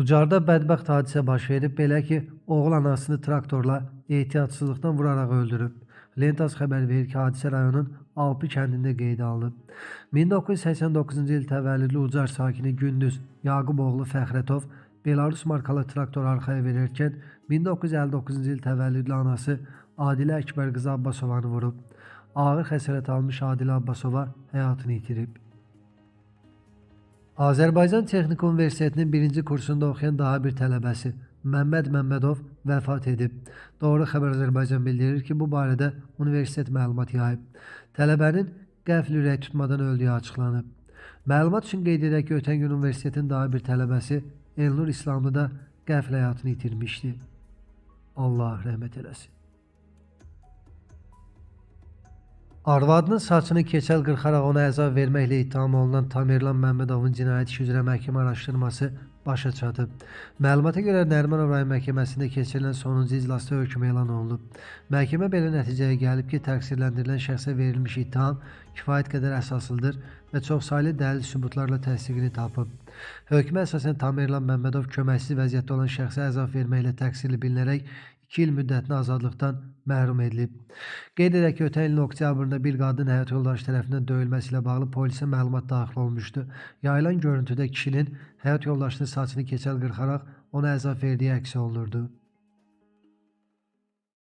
Ucarda bədbəxt hadisə baş verib, belə ki, oğul anasını traktorla ehtiyatsızlıqdan vuraraq öldürüb. Lentas xəbər verir ki, hadisə rayonun Alpı kəndində qeydə alınıb. 1989-cu il təvəllüdlü Ucar sakini Gündüz Yaqub oğlu Fəxrətov Belarus markalı traktor arxaya verərkən 1959-cu il təvəllüdlü anası Adilə Əkbər qızı Abbasovanı vurub. Ağır xəsarət almış Adilə Abbasova həyatını itirib. Azərbaycan Texniki Universitetinin 1-ci kursunda oxuyan daha bir tələbəsi Məmməd Məmmədov vəfat edib. Doğru Xəbər Azərbaycan bildirir ki, bu barədə universitet məlumat yayıb. Tələbənin qəfl ürək tutmadan öldüyü açıqlanıb. Məlumat üçün qeyd edək ki, ötən gün universitetin daha bir tələbəsi Elnur İslamlı da qəfl həyatını itirmişdi. Allah rəhmət eləsin. Arvadının saçını keçəl qırxaraq ona əzab verməklə ittiham olunan Tamerlan Məmmədovun cinayət işi üzrə məhkəmə araşdırması başa çatıb. Məlumata görə Nərimanov rayon məhkəməsində keçirilən sonuncu iclasda hökm elan olunub. Məhkəmə belə nəticəyə gəlib ki, təqsirləndirilən şəxsə verilmiş ittiham kifayət qədər əsaslıdır və çoxsaylı dəlil sübutlarla təsdiqini tapıb. Hökmə əsasən Tamerlan Məmmədov köməksiz vəziyyətdə olan şəxsə əzab verməklə təqsirli bilinərək 2 il müddətinə azadlıqdan məhrum edilib. Qeyd edək ki, ötən ilin oktyabrında bir qadın həyat yoldaşı tərəfindən döyülməsi ilə bağlı polisə məlumat daxil olmuşdu. Yayılan görüntüdə kişinin həyat yoldaşının saçını keçəl qırxaraq ona əzab verdiyi əks olunurdu.